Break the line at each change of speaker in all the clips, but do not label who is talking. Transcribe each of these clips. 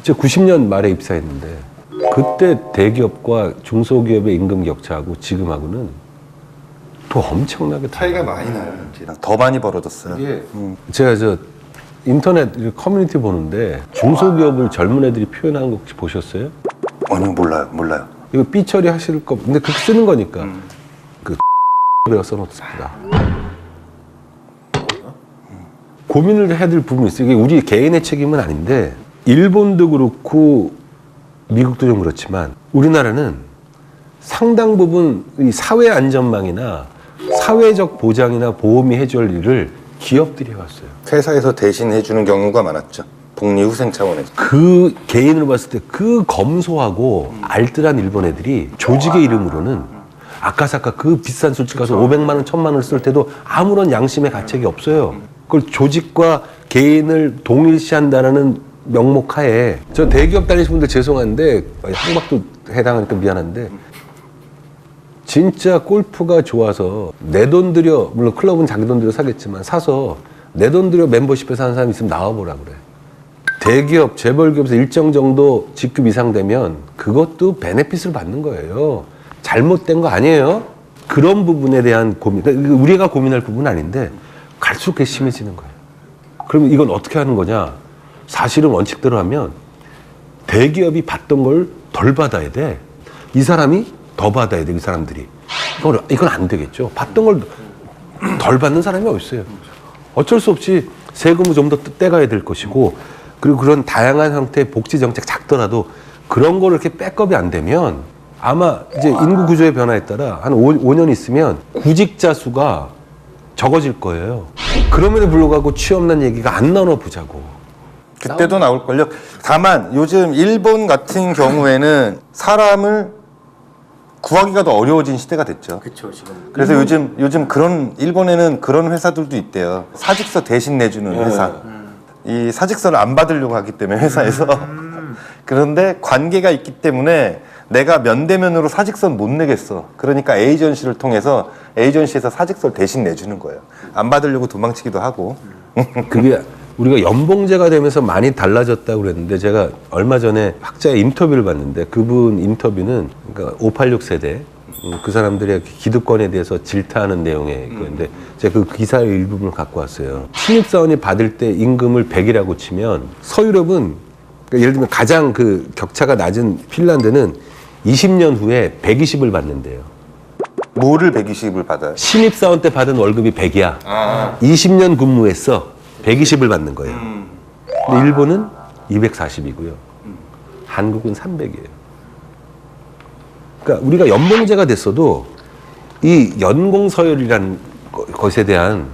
제가 90년 말에 입사했는데 그때 대기업과 중소기업의 임금 격차하고 지금하고는 또 엄청나게
차이가 많이 나요. 더 많이 벌어졌어요.
예. 제가 저 인터넷 커뮤니티 보는데 중소기업을 젊은 애들이 표현하는 거 혹시 보셨어요?
아니요, 몰라요.
이거 삐 처리하실 거 근데 그렇게 쓰는 거니까 그 배워 써놓습니다. 고민을 해야 될 부분이 있어요. 이게 우리 개인의 책임은 아닌데 일본도 그렇고 미국도 좀 그렇지만 우리나라는 상당 부분 이 사회 안전망이나 사회적 보장이나 보험이 해줄 일을 기업들이 해왔어요.
회사에서 대신 해주는 경우가 많았죠. 복리후생 차원에서.
그 개인으로 봤을 때 그 검소하고 알뜰한 일본 애들이 조직의 이름으로는 아까사카 그 비싼 술집 가서 500만 원, 1000만 원을 쓸 때도 아무런 양심의 가책이 없어요. 그걸 조직과 개인을 동일시한다는 명목하에 저 대기업 다니시는 분들 죄송한데 항박도 해당하니까 미안한데 진짜 골프가 좋아서 내 돈 들여 물론 클럽은 자기 돈 들여 사겠지만 사서 내 돈 들여 멤버십에 사는 사람 있으면 나와보라 그래. 대기업, 재벌기업에서 일정 정도 직급 이상 되면 그것도 베네핏을 받는 거예요. 잘못된 거 아니에요. 그런 부분에 대한 고민, 우리가 고민할 부분은 아닌데 갈수록 그게 심해지는 거예요. 그러면 이건 어떻게 하는 거냐? 사실은 원칙대로 하면 대기업이 받던 걸 덜 받아야 돼. 이 사람이 더 받아야 돼, 이 사람들이. 이건 안 되겠죠. 받던 걸 덜 받는 사람이 어딨어요. 어쩔 수 없이 세금을 좀 더 떼가야 될 것이고, 그리고 그런 다양한 형태의 복지 정책 작더라도 그런 거를 이렇게 백업이 안 되면 아마 이제 인구 구조의 변화에 따라 한 5년 있으면 구직자 수가 적어질 거예요. 그럼에도 불구하고 취업난 얘기가 안 나눠 보자고.
그때도 나올걸요. 다만 요즘 일본 같은 경우에는 사람을 구하기가 더 어려워진 시대가 됐죠.
그렇죠, 지금.
그래서 요즘 그런 일본에는 그런 회사들도 있대요. 사직서 대신 내주는 회사. 이 사직서를 안 받으려고 하기 때문에 회사에서 그런데 관계가 있기 때문에 내가 면대면으로 사직서는 못 내겠어. 그러니까 에이전시를 통해서 에이전시에서 사직서를 대신 내주는 거예요. 안 받으려고 도망치기도 하고.
그게 우리가 연봉제가 되면서 많이 달라졌다고 그랬는데 제가 얼마 전에 학자의 인터뷰를 봤는데 그분 인터뷰는 그러니까 586 세대 그 사람들의 기득권에 대해서 질타하는 내용의 그건데 제가 그 기사의 일부분을 갖고 왔어요. 신입사원이 받을 때 임금을 100이라고 치면 서유럽은 그러니까 예를 들면 가장 그 격차가 낮은 핀란드는 20년 후에 120을 받는데요.
뭐를 120을 받아요?
신입사원 때 받은 월급이 100이야. 20년 근무했어. 120을 받는 거예요. 근데 일본은 240이고요. 한국은 300이에요. 그러니까 우리가 연봉제가 됐어도 이 연공 서열이라는 것에 대한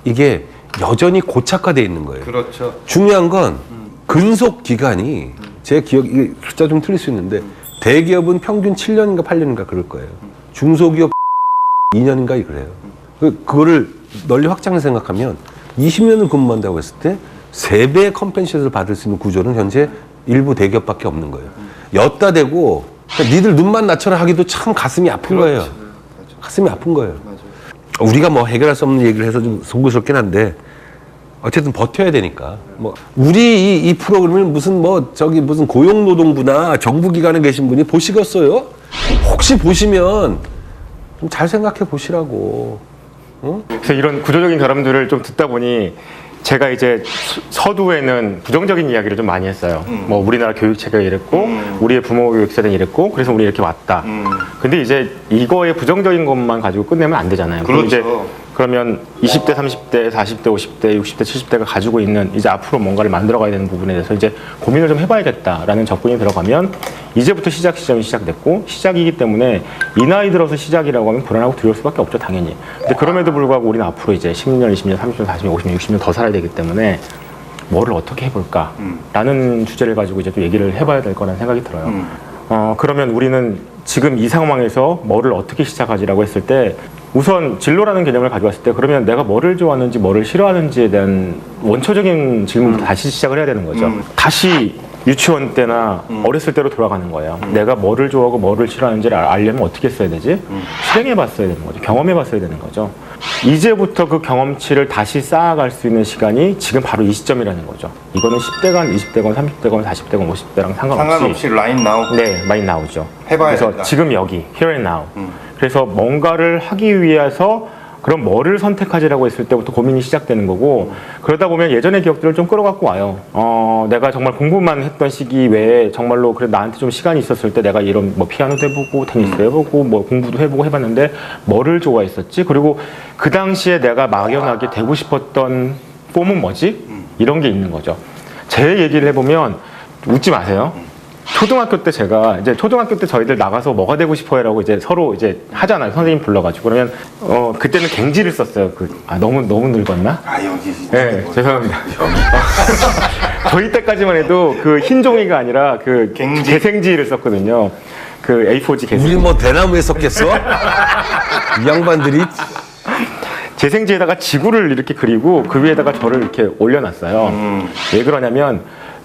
이게 여전히 고착화되어 있는 거예요.
그렇죠.
중요한 건 근속 기간이 제 기억, 이게 숫자 좀 틀릴 수 있는데 대기업은 평균 7년인가 8년인가 그럴 거예요. 중소기업 2년인가 그래요. 그거를 널리 확장해서 생각하면 20년을 근무한다고 했을 때 3배의 컴펜세이션을 받을 수 있는 구조는 현재 일부 대기업밖에 없는 거예요. 엿다 대고 그러니까 니들 눈만 낮춰라 하기도 참 가슴이 아픈 거예요.
맞아.
가슴이 아픈 거예요.
맞아.
우리가 뭐 해결할 수 없는 얘기를 해서 좀 송구스럽긴 한데 어쨌든 버텨야 되니까. 뭐 우리 이 프로그램을 무슨 무슨 고용노동부나 정부기관에 계신 분이 보시겠어요? 혹시 보시면 좀 잘 생각해 보시라고. 응?
그래서 이런 구조적인 결함들을 좀 듣다 보니 제가 이제 서두에는 부정적인 이야기를 좀 많이 했어요. 뭐 우리나라 교육 체계가 이랬고 우리의 부모 교육 세대는 이랬고 그래서 우리 이렇게 왔다. 근데 이제 이거의 부정적인 것만 가지고 끝내면 안 되잖아요.
그렇죠.
이제 그러면 20대, 30대, 40대, 50대, 60대, 70대가 가지고 있는 이제 앞으로 뭔가를 만들어가야 되는 부분에 대해서 이제 고민을 좀 해봐야겠다라는 접근이 들어가면 이제부터 시작 시점이 시작됐고 시작이기 때문에 이 나이 들어서 시작이라고 하면 불안하고 두려울 수밖에 없죠, 당연히. 근데 그럼에도 불구하고 우리는 앞으로 이제 10년, 20년, 30년, 40년, 50년, 60년 더 살아야 되기 때문에 뭐를 어떻게 해볼까라는 주제를 가지고 이제 또 얘기를 해봐야 될 거라는 생각이 들어요. 그러면 우리는 지금 이 상황에서 뭐를 어떻게 시작하지라고 했을 때 우선 진로라는 개념을 가져왔을 때 그러면 내가 뭐를 좋아하는지 뭐를 싫어하는지에 대한 원초적인 질문부터 다시 시작을 해야 되는 거죠. 다시 유치원 때나 어렸을 때로 돌아가는 거예요. 내가 뭐를 좋아하고 뭐를 싫어하는지를 알려면 어떻게 써야 되지? 실행해봤어야 되는 거죠. 경험해봤어야 되는 거죠. 이제부터 그 경험치를 다시 쌓아갈 수 있는 시간이 지금 바로 이 시점이라는 거죠. 이거는 10대건, 20대건, 30대건, 40대건, 50대랑 상관없이
라인 나오고
네, 많이 나오죠.
해봐야
그래서
된다.
지금 여기, here and now. 그래서 뭔가를 하기 위해서 그럼 뭐를 선택하지라고 했을 때부터 고민이 시작되는 거고 그러다 보면 예전의 기억들을 좀 끌어갖고 와요. 내가 정말 공부만 했던 시기 외에 정말로 그래 나한테 좀 시간이 있었을 때 내가 이런 뭐 피아노도 해보고 테니스도 해보고 뭐 공부도 해보고 해봤는데 뭐를 좋아했었지? 그리고 그 당시에 내가 막연하게 되고 싶었던 폼은 뭐지? 이런 게 있는 거죠. 제 얘기를 해보면 웃지 마세요. 초등학교 때 제가 이제 초등학교 때 저희들 나가서 뭐가 되고 싶어요라고 이제 서로 이제 하잖아요. 선생님 불러가지고 그러면 그때는 갱지를 썼어요. 너무 늙었나?
여기
네, 죄송합니다. 저희 때까지만 해도 그 흰 종이가 아니라 그
갱지.
개생지를 썼거든요. 그 A4지 개생지.
우리 뭐 대나무에 섰겠어? 이 양반들이
재생지에다가 지구를 이렇게 그리고 그 위에다가 저를 이렇게 올려놨어요. 왜 그러냐면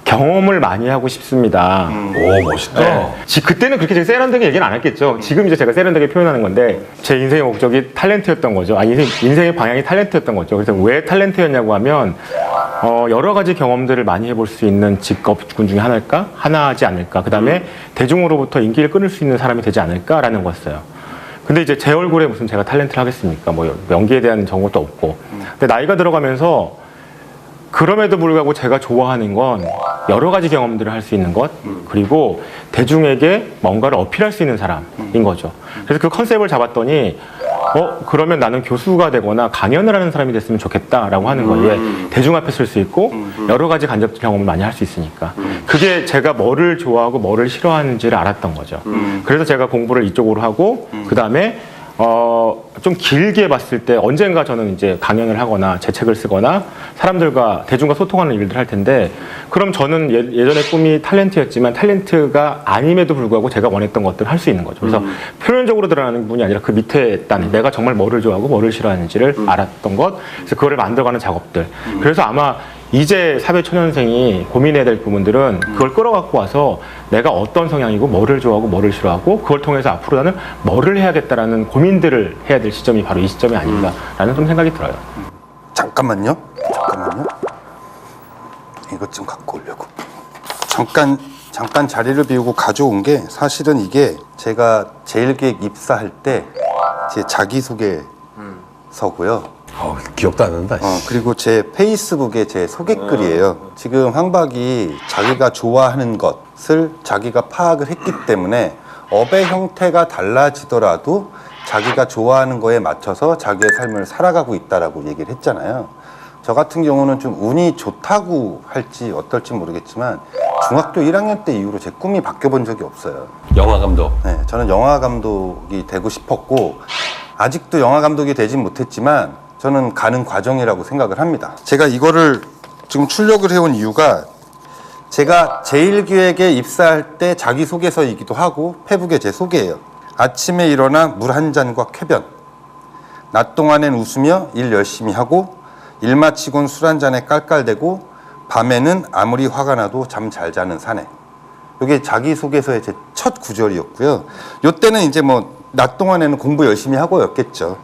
경험을 많이 하고 싶습니다.
오 멋있다.
네. 그때는 그렇게 제가 세련되게 얘기는 안 했겠죠. 지금 이제 제가 세련되게 표현하는 건데 제 인생의 목적이 탤런트였던 거죠. 인생의 방향이 탤런트였던 거죠. 그래서 왜 탤런트였냐고 하면 여러 가지 경험들을 많이 해볼 수 있는 직업군 중에 하나지 않을까. 그 다음에 대중으로부터 인기를 끊을 수 있는 사람이 되지 않을까라는 거였어요. 근데 이제 제 얼굴에 무슨 제가 탤런트를 하겠습니까? 뭐 연기에 대한 정보도 없고. 근데 나이가 들어가면서 그럼에도 불구하고 제가 좋아하는 건 여러 가지 경험들을 할 수 있는 것 그리고 대중에게 뭔가를 어필할 수 있는 사람인 거죠. 그래서 그 컨셉을 잡았더니 그러면 나는 교수가 되거나 강연을 하는 사람이 됐으면 좋겠다라고 하는 거예요. 왜? 대중 앞에 설 수 있고 여러 가지 간접 경험을 많이 할 수 있으니까. 그게 제가 뭐를 좋아하고 뭐를 싫어하는지를 알았던 거죠. 그래서 제가 공부를 이쪽으로 하고 그 다음에 좀 길게 봤을 때 언젠가 저는 이제 강연을 하거나 제 책을 쓰거나 사람들과 대중과 소통하는 일들을 할 텐데 그럼 저는 예전에 꿈이 탤런트였지만 탤런트가 아님에도 불구하고 제가 원했던 것들을 할 수 있는 거죠. 그래서 표면적으로 드러나는 부분이 아니라 그 밑에 있다는 내가 정말 뭐를 좋아하고 뭐를 싫어하는지를 알았던 것 그래서 그거를 만들어가는 작업들 그래서 아마 이제 사회초년생이 고민해야 될 부분들은 그걸 끌어갖고 와서 내가 어떤 성향이고 뭐를 좋아하고 뭐를 싫어하고 그걸 통해서 앞으로 나는 뭐를 해야겠다라는 고민들을 해야 될 시점이 바로 이 시점이 아닌가라는 좀 생각이 들어요.
잠깐만요. 이것 좀 갖고 오려고. 잠깐 자리를 비우고 가져온 게 사실은 이게 제가 제일기획 입사할 때 제 자기소개서고요.
기억도 안 난다.
그리고 제 페이스북에 제 소개글이에요. 지금 황박이 자기가 좋아하는 것을 자기가 파악을 했기 때문에 업의 형태가 달라지더라도 자기가 좋아하는 거에 맞춰서 자기의 삶을 살아가고 있다라고 얘기를 했잖아요. 저 같은 경우는 좀 운이 좋다고 할지 어떨지 모르겠지만 중학교 1학년 때 이후로 제 꿈이 바뀌어본 적이 없어요.
영화 감독.
네, 저는 영화 감독이 되고 싶었고 아직도 영화 감독이 되진 못했지만 저는 가는 과정이라고 생각을 합니다. 제가 이거를 지금 출력을 해온 이유가 제가 제일기획에 입사할 때 자기소개서이기도 하고 페북에 제 소개예요. 아침에 일어나 물 한 잔과 쾌변. 낮 동안엔 웃으며 일 열심히 하고 일 마치곤 술 한 잔에 깔깔대고 밤에는 아무리 화가 나도 잠 잘 자는 사내. 이게 자기소개서의 제 첫 구절이었고요. 요때는 이제 뭐 낮 동안에는 공부 열심히 하고였겠죠.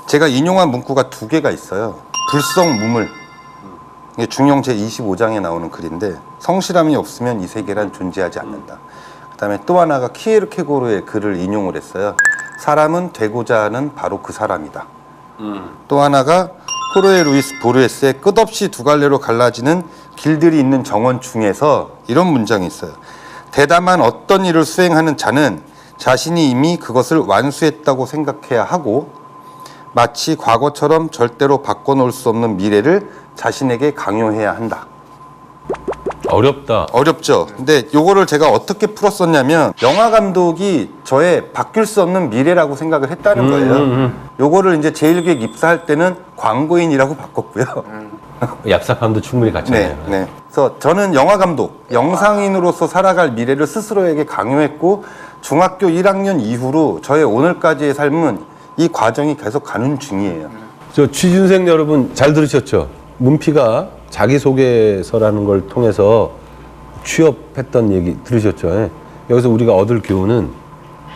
제가 인용한 문구가 2개가 있어요. 불성무물. 이게 중용 제25장에 나오는 글인데 성실함이 없으면 이 세계란 존재하지 않는다. 그다음에 또 하나가 키에르케고르의 글을 인용을 했어요. 사람은 되고자 하는 바로 그 사람이다. 또 하나가 호르헤 루이스 보르헤스의 끝없이 두 갈래로 갈라지는 길들이 있는 정원 중에서 이런 문장이 있어요. 대담한 어떤 일을 수행하는 자는 자신이 이미 그것을 완수했다고 생각해야 하고 마치 과거처럼 절대로 바꿔놓을 수 없는 미래를 자신에게 강요해야 한다.
어렵다.
어렵죠. 근데 요거를 제가 어떻게 풀었었냐면 영화 감독이 저의 바뀔 수 없는 미래라고 생각을 했다는 거예요. 요거를 이제 제일기획 입사할 때는 광고인이라고 바꿨고요.
얍삽함도 충분히 갖췄네요.
네. 그래서 저는 영화 감독, 영상인으로서 살아갈 미래를 스스로에게 강요했고 중학교 1학년 이후로 저의 오늘까지의 삶은 이 과정이 계속 가는 중이에요.
저 취준생 여러분 잘 들으셨죠? 문피가 자기소개서라는 걸 통해서 취업했던 얘기 들으셨죠? 예? 여기서 우리가 얻을 교훈은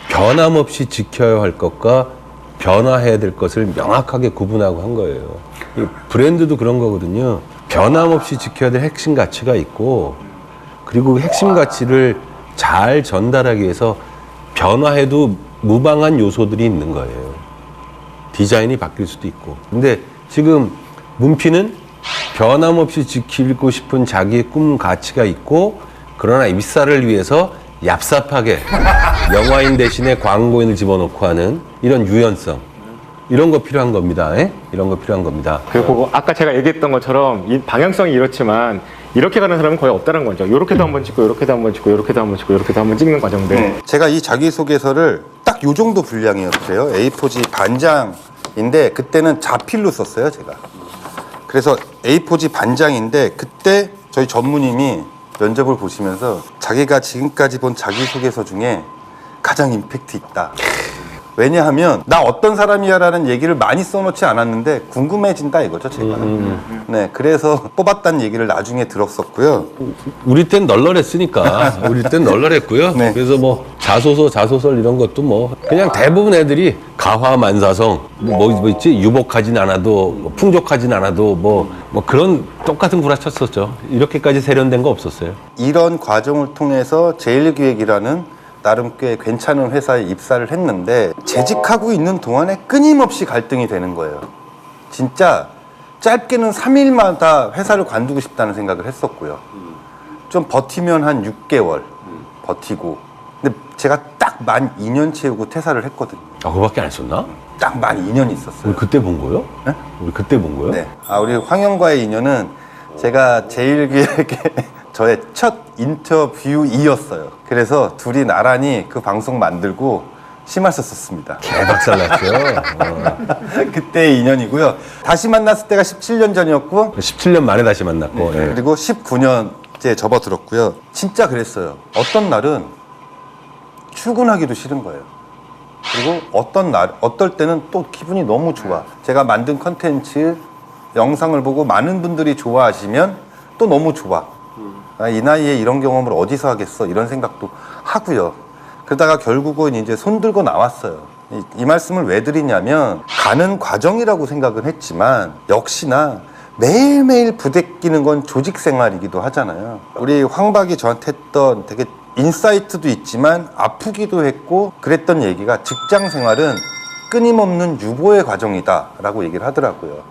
변함없이 지켜야 할 것과 변화해야 될 것을 명확하게 구분하고 한 거예요. 이 브랜드도 그런 거거든요. 변함없이 지켜야 될 핵심 가치가 있고, 그리고 그 핵심 가치를 잘 전달하기 위해서 변화해도 무방한 요소들이 있는 거예요. 디자인이 바뀔 수도 있고. 근데 지금 문피는 변함없이 지키고 싶은 자기의 꿈 가치가 있고, 그러나 입사를 위해서 얍삽하게 영화인 대신에 광고인을 집어넣고 하는 이런 유연성, 이런 거 필요한 겁니다. 예? 이런 거 필요한 겁니다.
그리고 아까 제가 얘기했던 것처럼 이 방향성이 이렇지만 이렇게 가는 사람은 거의 없다는 거죠. 요렇게도 한번 찍고 요렇게도 한번 찍고 요렇게도 한번 찍고 요렇게도 한번 찍는 과정들.
제가 이 자기소개서를 딱 요 정도 분량이었어요. A4지 반장인데 그때는 자필로 썼어요, 제가. 그래서 A4지 반장인데 그때 저희 전무님이 면접을 보시면서 자기가 지금까지 본 자기소개서 중에 가장 임팩트 있다. 왜냐하면 나 어떤 사람이야라는 얘기를 많이 써놓지 않았는데 궁금해진다 이거죠, 제가. 네, 그래서 뽑았다는 얘기를 나중에 들었었고요.
우리 땐 널널했으니까. 우리 땐 널널했고요.
네.
그래서 뭐 자소설 이런 것도 뭐 그냥 대부분 애들이 가화만사성 뭐 있지, 유복하진 않아도 뭐 풍족하진 않아도 뭐 그런 똑같은 구라쳤었죠. 이렇게까지 세련된 거 없었어요.
이런 과정을 통해서 제일기획이라는 나름 꽤 괜찮은 회사에 입사를 했는데 재직하고 있는 동안에 끊임없이 갈등이 되는 거예요. 진짜 짧게는 3일마다 회사를 관두고 싶다는 생각을 했었고요. 좀 버티면 한 6개월 버티고. 근데 제가 딱 만 2년 채우고 퇴사를 했거든요.
아, 그거밖에 안 했었나?
딱 만 2년 있었어요.
우리 그때 본 거요?
네?
우리 그때 본 거요?
네. 우리 황영과의 인연은 제가 제일기획의 저의 첫 인터뷰이었어요. 그래서 둘이 나란히 그 방송 만들고 심할서 썼습니다.
개박살났죠.
그때의 인연이고요. 다시 만났을 때가 17년 전이었고
17년 만에 다시 만났고. 예.
그리고 19년째 접어들었고요. 진짜 그랬어요. 어떤 날은 출근하기도 싫은 거예요. 그리고 어떨 때는 또 기분이 너무 좋아. 제가 만든 컨텐츠, 영상을 보고 많은 분들이 좋아하시면 또 너무 좋아. 이 나이에 이런 경험을 어디서 하겠어? 이런 생각도 하고요. 그러다가 결국은 이제 손 들고 나왔어요. 이 말씀을 왜 드리냐면 가는 과정이라고 생각은 했지만 역시나 매일매일 부대끼는 건 조직 생활이기도 하잖아요. 우리 황박이 저한테 했던 되게 인사이트도 있지만 아프기도 했고 그랬던 얘기가 직장 생활은 끊임없는 유보의 과정이다 라고 얘기를 하더라고요.